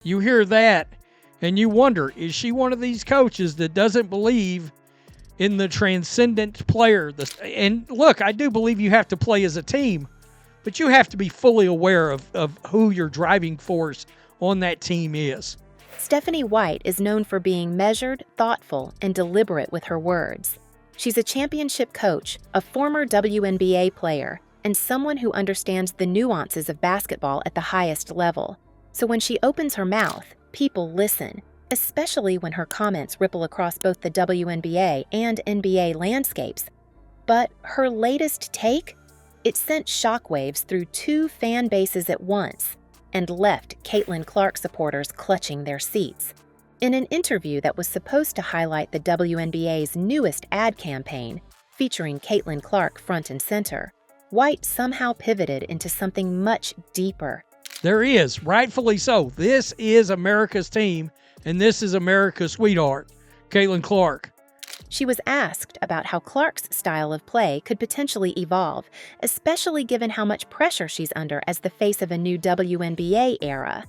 You hear that and you wonder, is she one of these coaches that doesn't believe in the transcendent player? And look, I do believe you have to play as a team, but you have to be fully aware of who your driving force on that team is. Stephanie White is known for being measured, thoughtful, and deliberate with her words. She's a championship coach, a former WNBA player, and someone who understands the nuances of basketball at the highest level. So when she opens her mouth, people listen, especially when her comments ripple across both the WNBA and NBA landscapes. But her latest take? It sent shockwaves through two fan bases at once and left Caitlin Clark supporters clutching their seats. In an interview that was supposed to highlight the WNBA's newest ad campaign, featuring Caitlin Clark front and center, White somehow pivoted into something much deeper. There is, rightfully so. This is America's team, and this is America's sweetheart, Caitlin Clark. She was asked about how Clark's style of play could potentially evolve, especially given how much pressure she's under as the face of a new WNBA era.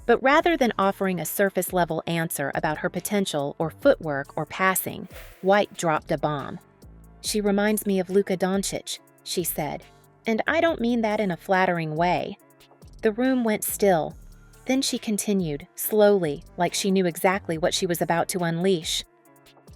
But rather than offering a surface-level answer about her potential or footwork or passing, White dropped a bomb. "She reminds me of Luka Doncic," she said, "and I don't mean that in a flattering way." The room went still. Then she continued, slowly, like she knew exactly what she was about to unleash.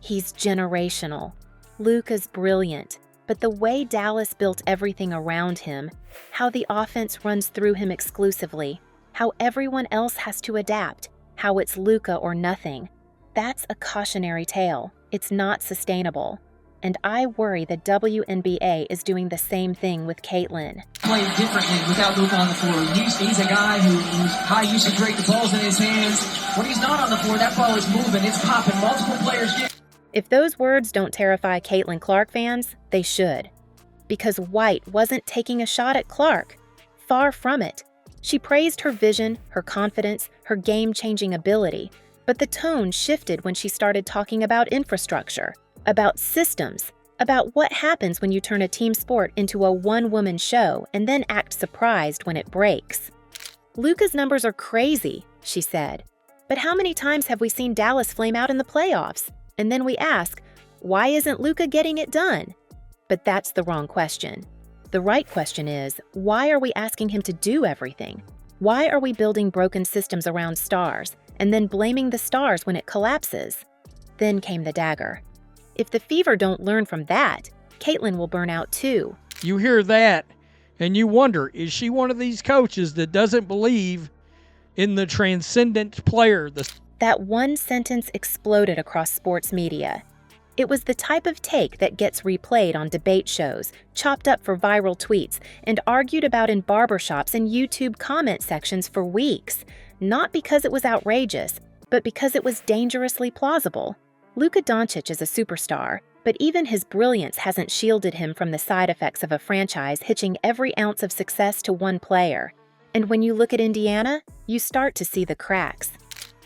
"He's generational. Luka's brilliant, but the way Dallas built everything around him, how the offense runs through him exclusively, how everyone else has to adapt, how it's Luka or nothing, that's a cautionary tale. It's not sustainable. And I worry the WNBA is doing the same thing with Caitlin." Playing differently without Luka on the floor. He's a guy who's high usage rate, the ball's in his hands. When he's not on the floor, that ball is moving, it's popping, multiple players get. If those words don't terrify Caitlin Clark fans, they should. Because White wasn't taking a shot at Clark. Far from it. She praised her vision, her confidence, her game-changing ability. But the tone shifted when she started talking about infrastructure, about systems, about what happens when you turn a team sport into a one-woman show and then act surprised when it breaks. "Luka's numbers are crazy," she said. "But how many times have we seen Dallas flame out in the playoffs? And then we ask, why isn't Luka getting it done?" But that's the wrong question. The right question is, why are we asking him to do everything? Why are we building broken systems around stars and then blaming the stars when it collapses? Then came the dagger. If the Fever don't learn from that, Caitlin will burn out too. You hear that and you wonder, is she one of these coaches that doesn't believe in the transcendent player? That one sentence exploded across sports media. It was the type of take that gets replayed on debate shows, chopped up for viral tweets, and argued about in barbershops and YouTube comment sections for weeks, not because it was outrageous, but because it was dangerously plausible. Luka Doncic is a superstar, but even his brilliance hasn't shielded him from the side effects of a franchise hitching every ounce of success to one player. And when you look at Indiana, you start to see the cracks.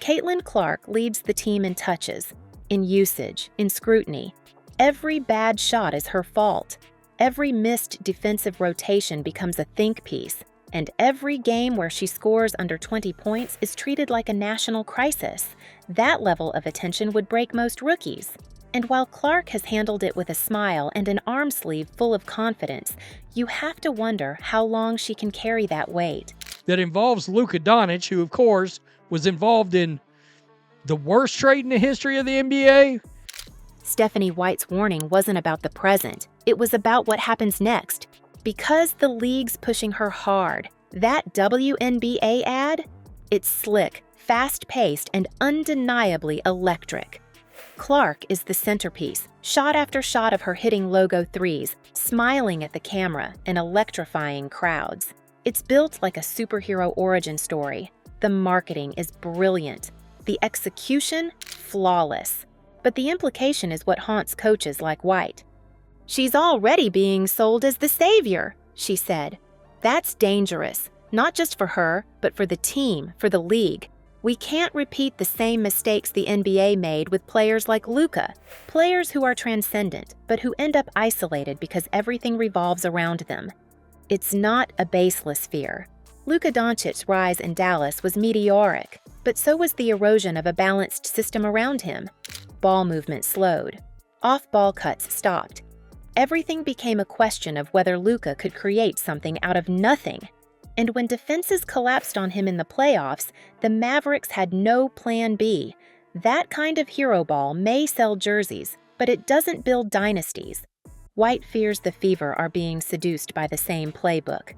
Caitlin Clark leads the team in touches, in usage, in scrutiny. Every bad shot is her fault. Every missed defensive rotation becomes a think piece. And every game where she scores under 20 points is treated like a national crisis. That level of attention would break most rookies. And while Clark has handled it with a smile and an arm sleeve full of confidence, you have to wonder how long she can carry that weight. That involves Luka Doncic, who, of course, was involved in the worst trade in the history of the NBA. Stephanie White's warning wasn't about the present. It was about what happens next. Because the league's pushing her hard, that WNBA ad, it's slick, fast-paced, and undeniably electric. Clark is the centerpiece, shot after shot of her hitting logo threes, smiling at the camera and electrifying crowds. It's built like a superhero origin story. The marketing is brilliant. The execution, flawless. But the implication is what haunts coaches like White. "She's already being sold as the savior," she said. "That's dangerous, not just for her, but for the team, for the league. We can't repeat the same mistakes the NBA made with players like Luka, players who are transcendent, but who end up isolated because everything revolves around them. It's not a baseless fear. Luka Doncic's rise in Dallas was meteoric, but so was the erosion of a balanced system around him. Ball movement slowed. Off-ball cuts stopped. Everything became a question of whether Luka could create something out of nothing. And when defenses collapsed on him in the playoffs, the Mavericks had no plan B. That kind of hero ball may sell jerseys, but it doesn't build dynasties. White fears the Fever are being seduced by the same playbook.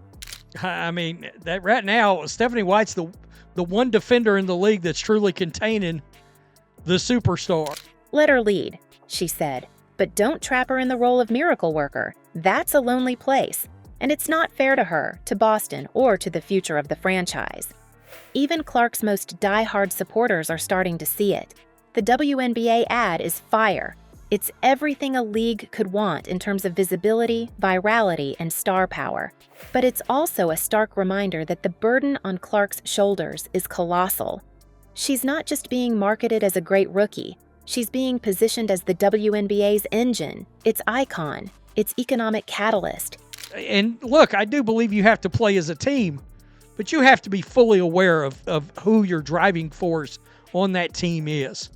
I mean, that right now, Stephanie White's the one defender in the league that's truly containing the superstar. Let her lead, she said, but don't trap her in the role of miracle worker. That's a lonely place, and it's not fair to her, to Boston, or to the future of the franchise. Even Clark's most die-hard supporters are starting to see it. The WNBA ad is fire. It's everything a league could want in terms of visibility, virality, and star power. But it's also a stark reminder that the burden on Clark's shoulders is colossal. She's not just being marketed as a great rookie. She's being positioned as the WNBA's engine, its icon, its economic catalyst. And look, I do believe you have to play as a team, but you have to be fully aware of who your driving force on that team is.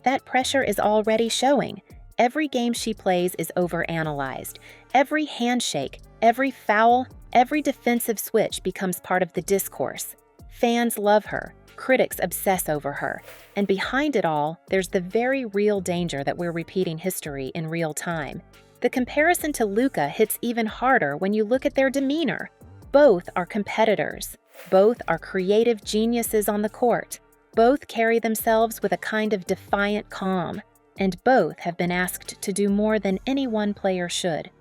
That pressure is already showing. Every game she plays is overanalyzed. Every handshake, every foul, every defensive switch becomes part of the discourse. Fans love her. Critics obsess over her. And behind it all, there's the very real danger that we're repeating history in real time. The comparison to Luka hits even harder when you look at their demeanor. Both are competitors. Both are creative geniuses on the court. Both carry themselves with a kind of defiant calm. And both have been asked to do more than any one player should.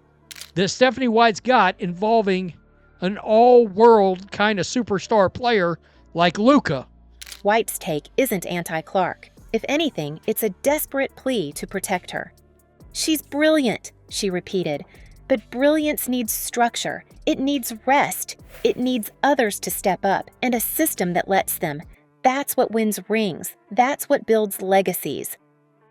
That Stephanie White's got involving an all-world kind of superstar player like Luka. White's take isn't anti-Clark. If anything, it's a desperate plea to protect her. She's brilliant, she repeated. But brilliance needs structure. It needs rest. It needs others to step up and a system that lets them. That's what wins rings. That's what builds legacies.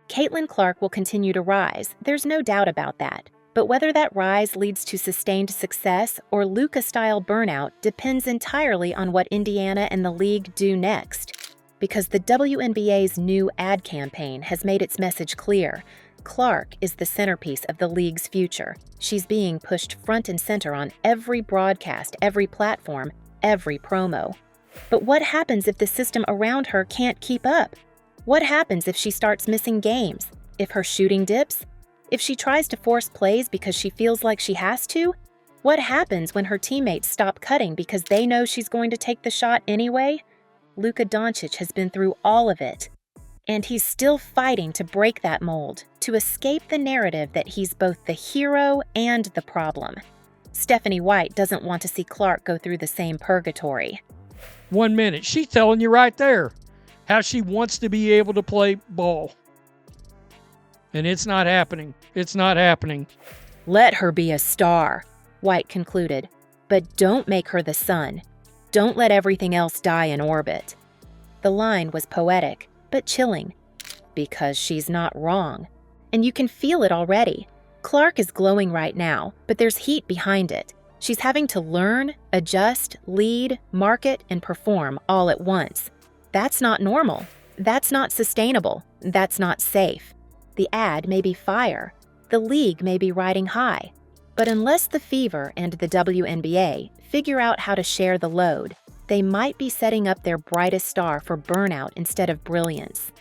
Caitlin Clark will continue to rise. There's no doubt about that. But whether that rise leads to sustained success or Luka-style burnout depends entirely on what Indiana and the league do next. Because the WNBA's new ad campaign has made its message clear. Clark is the centerpiece of the league's future. She's being pushed front and center on every broadcast, every platform, every promo. But what happens if the system around her can't keep up? What happens if she starts missing games? If her shooting dips? If she tries to force plays because she feels like she has to? What happens when her teammates stop cutting because they know she's going to take the shot anyway? Luka Doncic has been through all of it. And he's still fighting to break that mold, to escape the narrative that he's both the hero and the problem. Stephanie White doesn't want to see Clark go through the same purgatory. 1 minute. She's telling you right there how she wants to be able to play ball. And it's not happening. It's not happening. Let her be a star, White concluded. But don't make her the sun. Don't let everything else die in orbit. The line was poetic, but chilling. Because she's not wrong. And you can feel it already. Clark is glowing right now, but there's heat behind it. She's having to learn, adjust, lead, market, and perform all at once. That's not normal. That's not sustainable. That's not safe. The ad may be fire. The league may be riding high. But unless the Fever and the WNBA figure out how to share the load, they might be setting up their brightest star for burnout instead of brilliance.